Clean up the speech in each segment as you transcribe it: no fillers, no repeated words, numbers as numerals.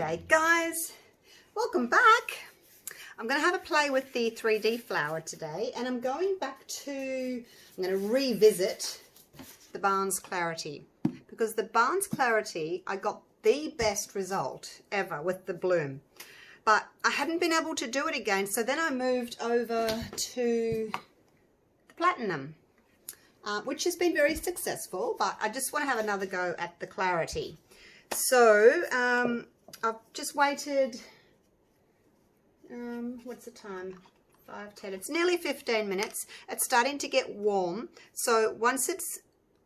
G'day guys, welcome back. I'm going to have a play with the 3D flower today, and I'm going to revisit the Barnes Clariti, because the Barnes Clariti, I got the best result ever with the bloom, but I hadn't been able to do it again, so then I moved over to the Platinum, which has been very successful, but I just want to have another go at the Clariti. So I've just waited, what's the time? 5:10. It's nearly 15 minutes. It's starting to get warm. So once it's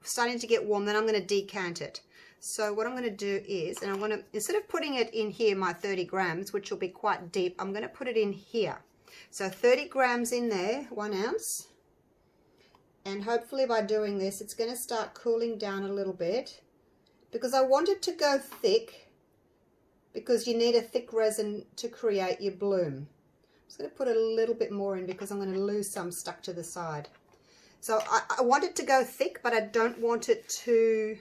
starting to get warm, then I'm going to decant it. So what I'm going to do is, and I'm going to, instead of putting it in here, my 30 grams, which will be quite deep, I'm going to put it in here. So 30 grams in there, 1 ounce. And hopefully by doing this, it's going to start cooling down a little bit, because I want it to go thick, because you need a thick resin to create your bloom. I'm just going to put a little bit more in because I'm going to lose some stuck to the side. So I want it to go thick, but I don't want it to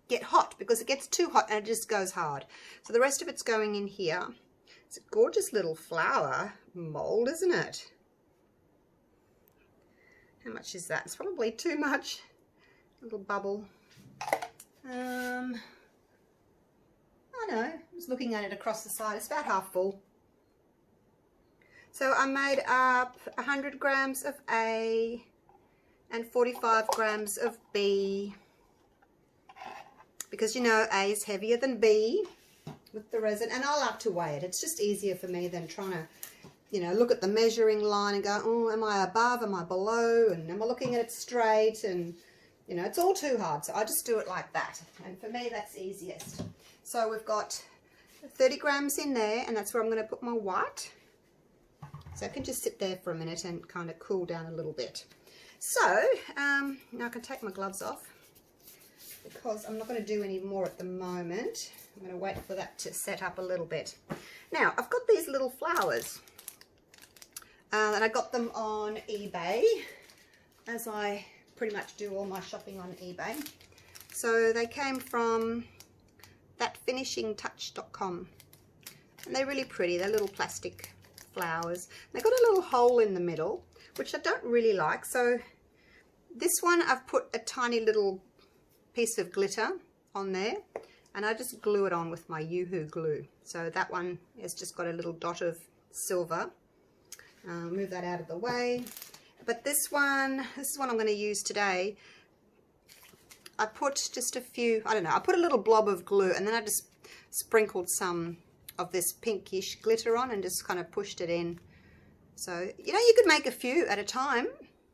get hot, because it gets too hot and it just goes hard. So the rest of it's going in here. It's a gorgeous little flower mold, isn't it? How much is that? It's probably too much. A little bubble. I don't know, I was looking at it across the side. It's about half full. So I made up 100 grams of A and 45 grams of B, because you know A is heavier than B with the resin, and I like to weigh it. It's just easier for me than trying to, you know, look at the measuring line and go, oh, am I above, am I below, and am I looking at it straight, and you know, it's all too hard. So I just do it like that, and for me that's easiest. So we've got 30 grams in there, and that's where I'm going to put my white. So I can just sit there for a minute and kind of cool down a little bit. So now I can take my gloves off, because I'm not going to do any more at the moment. I'm going to wait for that to set up a little bit. Now I've got these little flowers, and I got them on eBay, as I pretty much do all my shopping on eBay. So they came from thatfinishingtouch.com, and they're really pretty. They're little plastic flowers. They've got a little hole in the middle, which I don't really like. So this one, I've put a tiny little piece of glitter on there, and I just glue it on with my Yoo-hoo glue. So that one has just got a little dot of silver. Move that out of the way. But this one I'm going to use today. I put just a few, I don't know, I put a little blob of glue, and then I just sprinkled some of this pinkish glitter on and just kind of pushed it in. So, you know, you could make a few at a time,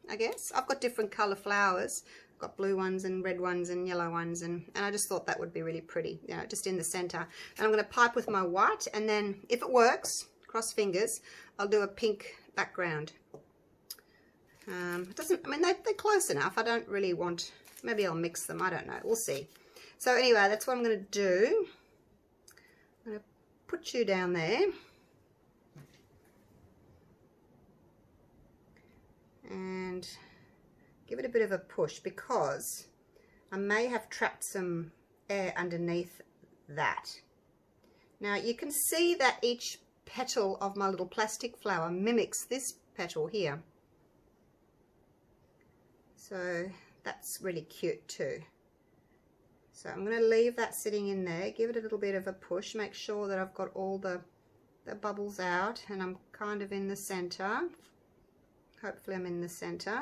I guess. I've got different colour flowers. I've got blue ones and red ones and yellow ones, and I just thought that would be really pretty, you know, just in the centre. And I'm going to pipe with my white, and then if it works, cross fingers, I'll do a pink background. It doesn't, I mean, they're close enough. I don't really want, maybe I'll mix them, I don't know, we'll see. So anyway, that's what I'm going to do. I'm going to put you down there, and give it a bit of a push, because I may have trapped some air underneath that. Now you can see that each petal of my little plastic flower mimics this petal here. So that's really cute too. So I'm going to leave that sitting in there, give it a little bit of a push, make sure that I've got all the bubbles out, and I'm kind of in the center. Hopefully I'm in the center.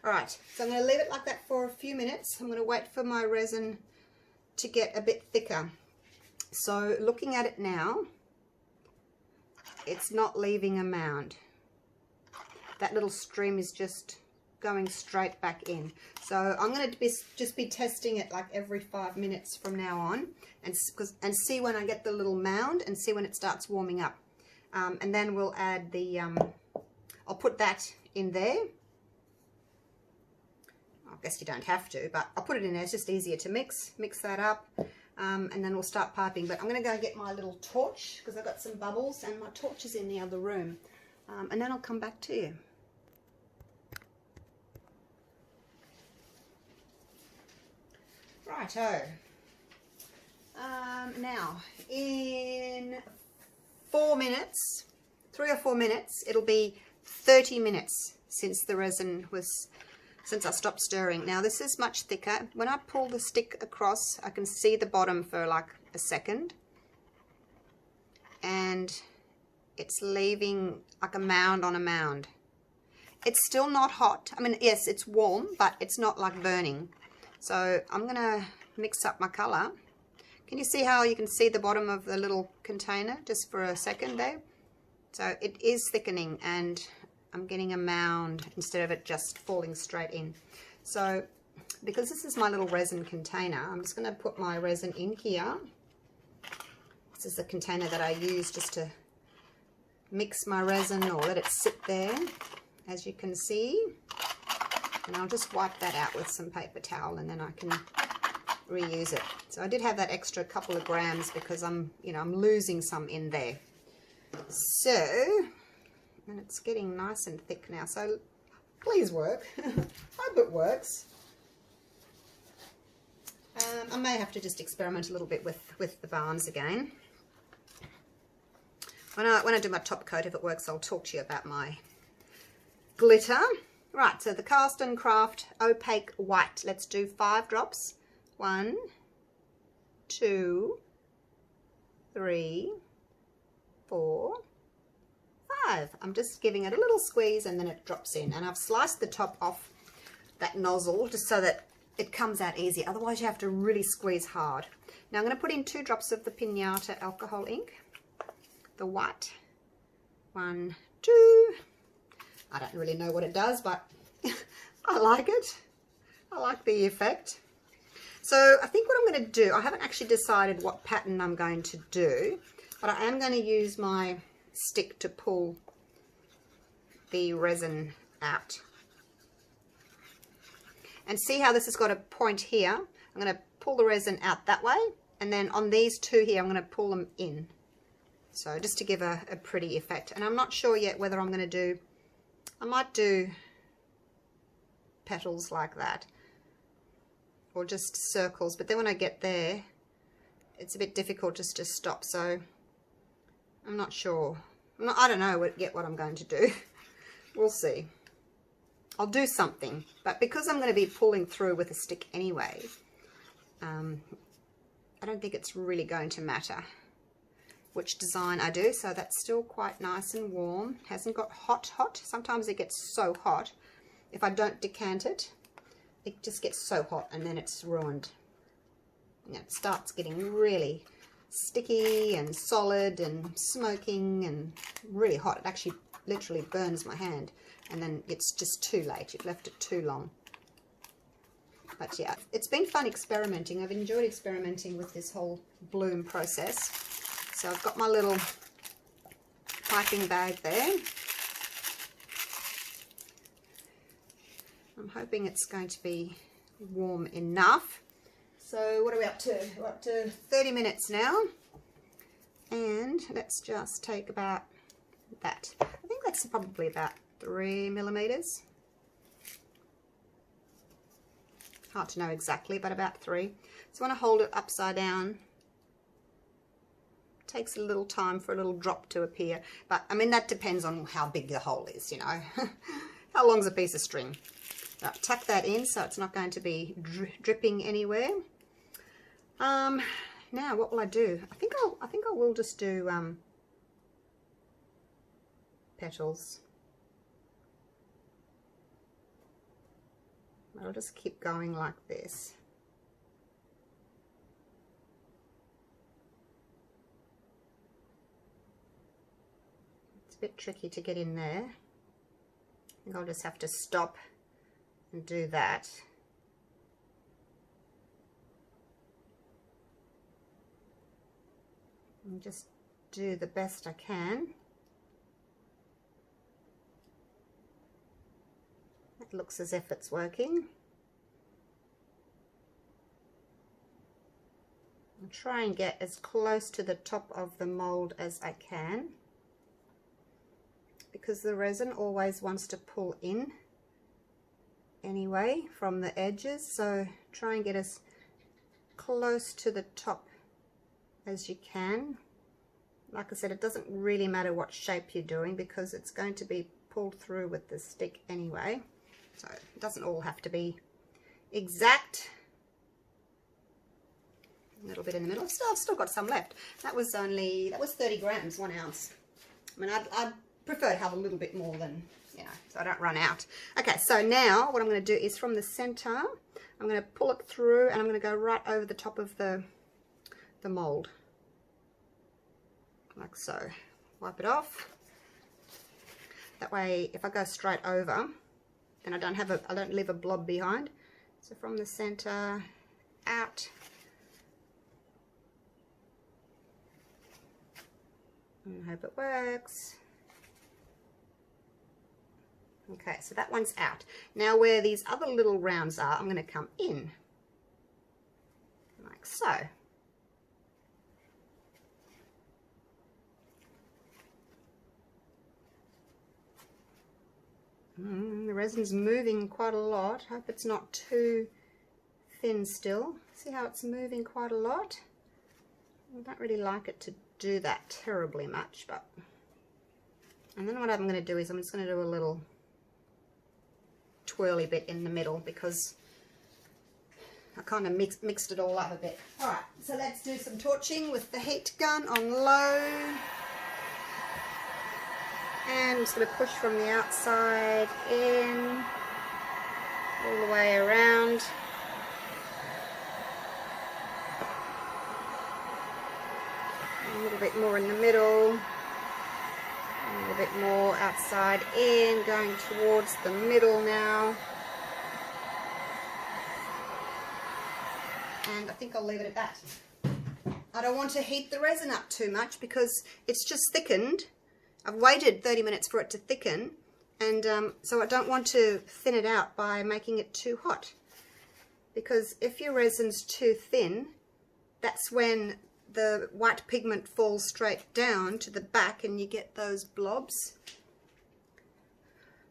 Alright, so I'm going to leave it like that for a few minutes. I'm going to wait for my resin to get a bit thicker. So looking at it now, it's not leaving a mound. That little stream is just going straight back in. So I'm going to just be testing it like every 5 minutes from now on, and see when I get the little mound, and see when it starts warming up. And then we'll add the, I'll put that in there. I guess you don't have to, but I'll put it in there. It's just easier to mix that up. And then we'll start piping. But I'm going to go get my little torch, because I've got some bubbles, and my torch is in the other room. And then I'll come back to you. Righto. Now, in 4 minutes, 3 or 4 minutes, it'll be 30 minutes since the resin was, since I stopped stirring. Now this is much thicker. When I pull the stick across, I can see the bottom for like a second. And it's leaving like a mound on a mound. It's still not hot. I mean, yes, it's warm, but it's not like burning. So I'm going to mix up my color. Can you see how you can see the bottom of the little container just for a second there? So it is thickening and I'm getting a mound instead of it just falling straight in. So because this is my little resin container, I'm just going to put my resin in here. This is the container that I use just to mix my resin or let it sit there, as you can see. And I'll just wipe that out with some paper towel and then I can reuse it. So I did have that extra couple of grams because I'm losing some in there. So, and it's getting nice and thick now, so please work. I hope it works. I may have to just experiment a little bit with the Barnes again. When I do my top coat, if it works, I'll talk to you about my glitter. Right, so the Castin Craft Opaque White. Let's do 5 drops. 1, 2, 3, 4, 5. I'm just giving it a little squeeze and then it drops in. And I've sliced the top off that nozzle just so that it comes out easy. Otherwise you have to really squeeze hard. Now I'm going to put in 2 drops of the Pinata alcohol ink. The white. 1, 2. I don't really know what it does, but I like it. I like the effect. So I think what I'm going to do, I haven't actually decided what pattern I'm going to do, but I am going to use my stick to pull the resin out. And see how this has got a point here? I'm going to pull the resin out that way, and then on these 2 here, I'm going to pull them in. So just to give a pretty effect. And I'm not sure yet whether I'm going to do, I might do petals like that, or just circles, but then when I get there it's a bit difficult just to stop, so I'm not sure. I don't know yet what I'm going to do. We'll see. I'll do something, but because I'm going to be pulling through with a stick anyway, I don't think it's really going to matter which design I do. So that's still quite nice and warm. Hasn't got hot. Sometimes it gets so hot if I don't decant it. It just gets so hot and then it's ruined. It starts getting really sticky and solid and smoking and really hot. It actually literally burns my hand, and then it's just too late. You've left it too long. But yeah, it's been fun experimenting. I've enjoyed experimenting with this whole bloom process. So I've got my little piping bag there. I'm hoping it's going to be warm enough. So what are we up to? We're up to 30 minutes now. And let's just take about that. I think that's probably about 3 millimeters. Hard to know exactly, but about 3. So when I hold it upside down, it takes a little time for a little drop to appear. But I mean, that depends on how big the hole is, you know. How long's a piece of string? Right, tuck that in so it's not going to be dripping anywhere. Now what will I do? I think I will just do petals. I'll just keep going like this. It's a bit tricky to get in there. I think I'll just have to stop and do that. And just do the best I can. It looks as if it's working. I'll try and get as close to the top of the mold as I can, because the resin always wants to pull in anyway from the edges, so try and get as close to the top as you can. Like I said, it doesn't really matter what shape you're doing because it's going to be pulled through with the stick anyway. So it doesn't all have to be exact. A little bit in the middle. I've still got some left. That was 30 grams, 1 ounce. I mean, I'd prefer to have a little bit more than, you know, so I don't run out. Okay, so now what I'm going to do is from the center, I'm going to pull it through and I'm going to go right over the top of the mold. Like so. Wipe it off. That way, if I go straight over, then I don't leave a blob behind. So from the center out. I hope it works. Okay, so that one's out. Now where these other little rounds are, I'm going to come in. Like so. The resin's moving quite a lot. Hope it's not too thin still. See how it's moving quite a lot? I don't really like it to do that terribly much, but... And then what I'm going to do is I'm just going to do a little twirly bit in the middle because I kind of mixed it all up a bit. Alright, so let's do some torching with the heat gun on low. And I'm just going to push from the outside in, all the way around. A little bit more in the middle, a little bit more outside in, going towards the middle now. And I think I'll leave it at that. I don't want to heat the resin up too much because it's just thickened. I've waited 30 minutes for it to thicken, and so I don't want to thin it out by making it too hot. Because if your resin's too thin, that's when the white pigment falls straight down to the back and you get those blobs.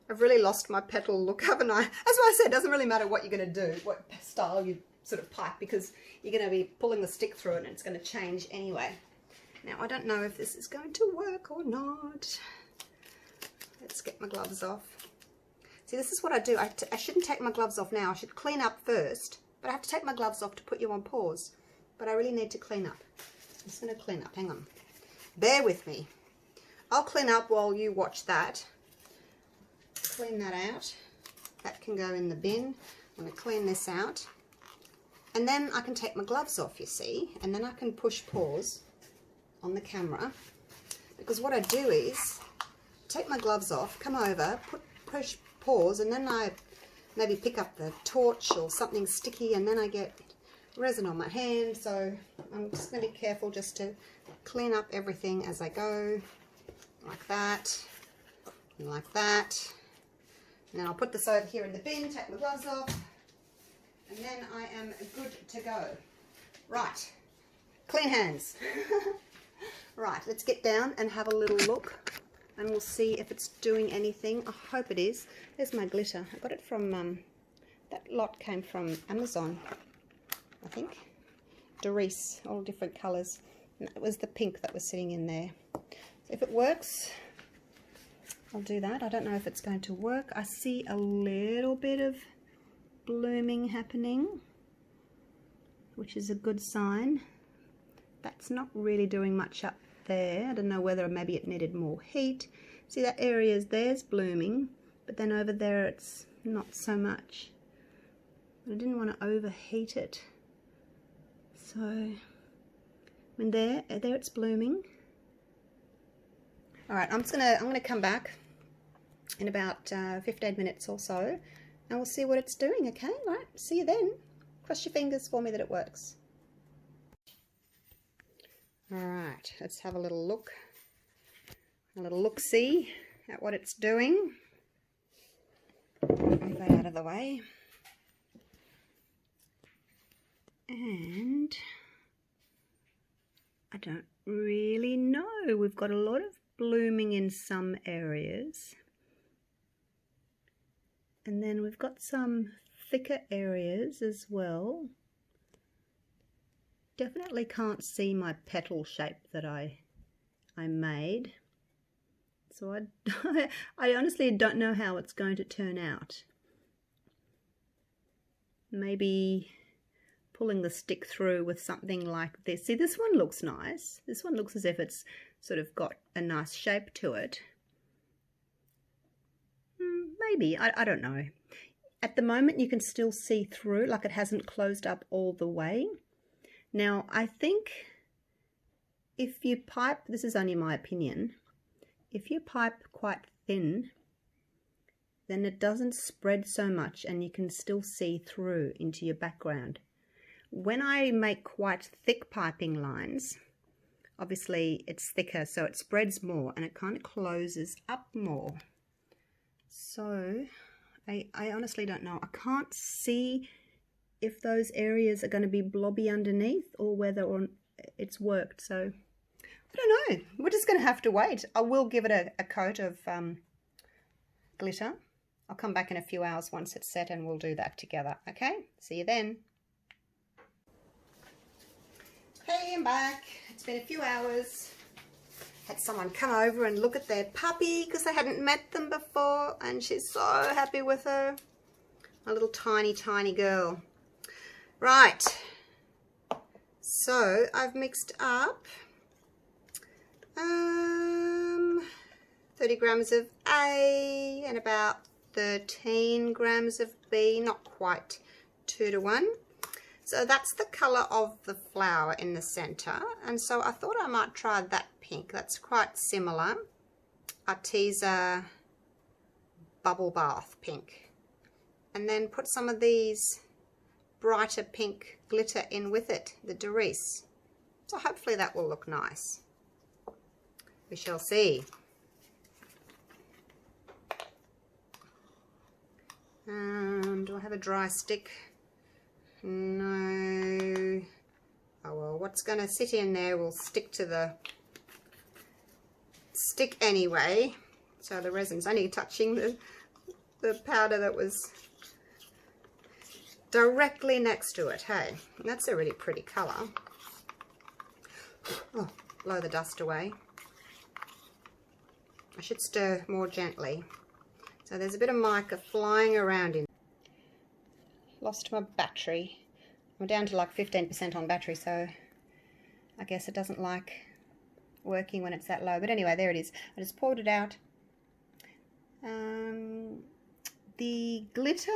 I've really lost my petal look, haven't I? As I said, it doesn't really matter what you're going to do, what style you sort of pipe, because you're going to be pulling the stick through it and it's going to change anyway. Now, I don't know if this is going to work or not. Let's get my gloves off. See, this is what I do. I shouldn't take my gloves off now. I should clean up first, but I have to take my gloves off to put you on pause. But I really need to clean up. I'm just going to clean up. Hang on. Bear with me. I'll clean up while you watch that. Clean that out. That can go in the bin. I'm going to clean this out. And then I can take my gloves off, you see, and then I can push pause on the camera, because what I do is take my gloves off, come over, push pause, and then I maybe pick up the torch or something sticky, and then I get resin on my hand. So I'm just going to be careful just to clean up everything as I go, like that, and like that. And then I'll put this over here in the bin, take my gloves off, and then I am good to go. Right, clean hands. Right, let's get down and have a little look, and we'll see if it's doing anything. I hope it is. There's my glitter. I got it from, that lot came from Amazon, I think. Doris, all different colours. And it was the pink that was sitting in there. So if it works, I'll do that. I don't know if it's going to work. I see a little bit of blooming happening, which is a good sign. That's not really doing much up there. I don't know whether maybe it needed more heat. See, that area there's blooming, but then over there it's not so much. But I didn't want to overheat it. So, I mean, there it's blooming. All right, I'm gonna come back in about 15 minutes or so, and we'll see what it's doing. Okay, right? See you then. Cross your fingers for me that it works. Alright, let's have a little look, look-see at what it's doing. Move that out of the way. And I don't really know. We've got a lot of blooming in some areas. And then we've got some thicker areas as well. definitely can't see my petal shape that I made. So I honestly don't know how it's going to turn out. Maybe pulling the stick through with something like this. See, this one looks nice. This one looks as if it's sort of got a nice shape to it. Maybe, I don't know. At the moment you can still see through, like it hasn't closed up all the way. Now I think if you pipe, this is only my opinion, if you pipe quite thin, then it doesn't spread so much and you can still see through into your background. When I make quite thick piping lines, obviously it's thicker, so it spreads more and it kind of closes up more. So I honestly don't know. I can't see if those areas are going to be blobby underneath or whether it's worked. So I don't know. We're just going to have to wait. I will give it a coat of glitter. I'll come back in a few hours once it's set and we'll do that together. Okay, see you then. Hey, I'm back. It's been a few hours. Had someone come over and look at their puppy because they hadn't met them before, and she's so happy with her. A little tiny girl. Right, so I've mixed up 30 grams of A and about 13 grams of B, not quite 2 to 1. So that's the colour of the flower in the centre, and so I thought I might try that pink. That's quite similar. Arteza Bubble Bath pink. And then put some of these brighter pink glitter in with it, the Doris. So hopefully that will look nice. We shall see. Do I have a dry stick? No. Oh well, what's going to sit in there will stick to the stick anyway. So the resin's only touching the powder that was directly next to it. Hey, and that's a really pretty colour. Oh, blow the dust away. I should stir more gently. So there's a bit of mica flying around in. Lost my battery. I'm down to like 15% on battery, so I guess it doesn't like working when it's that low. But anyway, there it is. I just poured it out. The glitter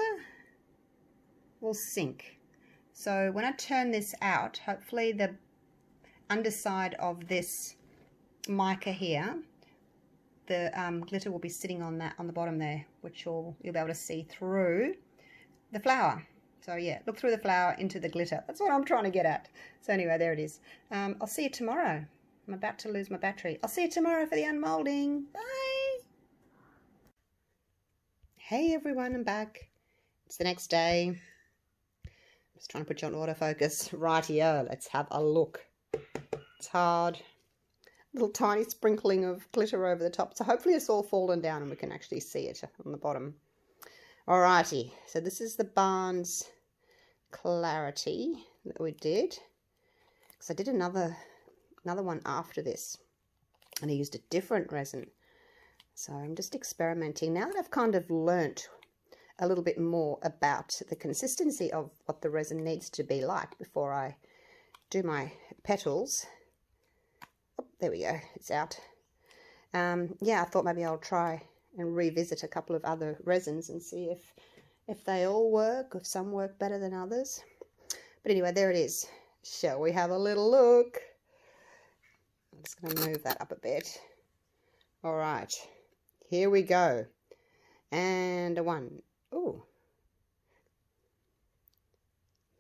will sink. So when I turn this out, hopefully the underside of this mica here, the glitter will be sitting on that, on the bottom there, which you'll be able to see through the flower. So yeah, look through the flower into the glitter. That's what I'm trying to get at. So anyway, there it is. I'll see you tomorrow. I'm about to lose my battery. I'll see you tomorrow for the unmoulding. Bye. Hey everyone, I'm back. It's the next day. Just trying to put you on autofocus. Rightio, let's have a look. It's hard. Little tiny sprinkling of glitter over the top. So hopefully it's all fallen down and we can actually see it on the bottom. Alrighty, so this is the Barnes Clariti that we did. Because I did another one after this. And I used a different resin. So I'm just experimenting. Now that I've kind of learnt a little bit more about the consistency of what the resin needs to be like before I do my petals. Oh, there we go, it's out. Yeah, I thought maybe I'll try and revisit a couple of other resins and see if they all work, if some work better than others. But anyway, there it is. Shall we have a little look? I'm just going to move that up a bit. All right, here we go. And a one. Ooh.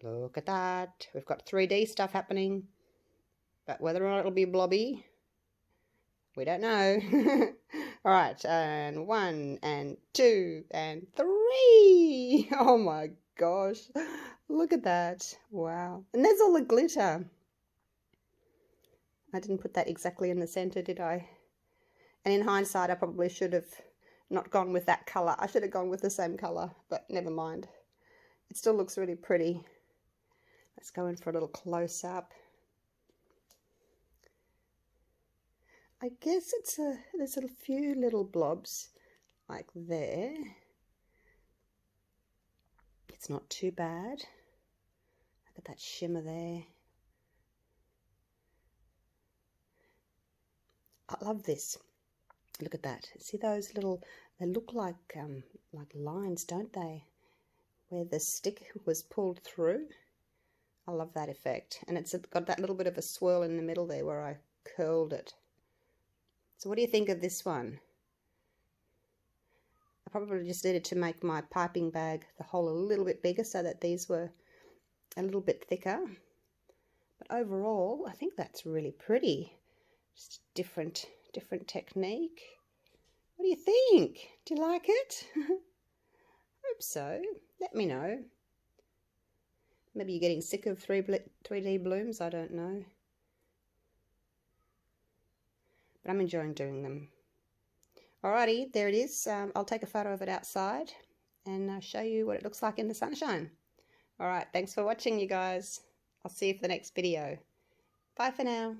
Look at that. We've got 3D stuff happening. But whether or not it'll be blobby, we don't know. All right, and 1 and 2 and 3. Oh my gosh. Look at that. Wow. And there's all the glitter. I didn't put that exactly in the center, did I? And in hindsight, I probably should have not gone with that color. I should have gone with the same color, but never mind. It still looks really pretty. Let's go in for a little close-up. I guess there's a few little blobs like there. It's not too bad. Look at that shimmer there. I love this. Look at that. See those little, they look like lines, don't they? Where the stick was pulled through. I love that effect. And it's got that little bit of a swirl in the middle there where I curled it. So what do you think of this one? I probably just needed to make my piping bag, the hole, a little bit bigger so that these were a little bit thicker. But overall, I think that's really pretty. Just different technique. What do you think? Do you like it? Hope so. Let me know. Maybe you're getting sick of 3D blooms, I don't know. But I'm enjoying doing them. Alrighty, there it is. I'll take a photo of it outside and show you what it looks like in the sunshine. Alright, thanks for watching, you guys. I'll see you for the next video. Bye for now.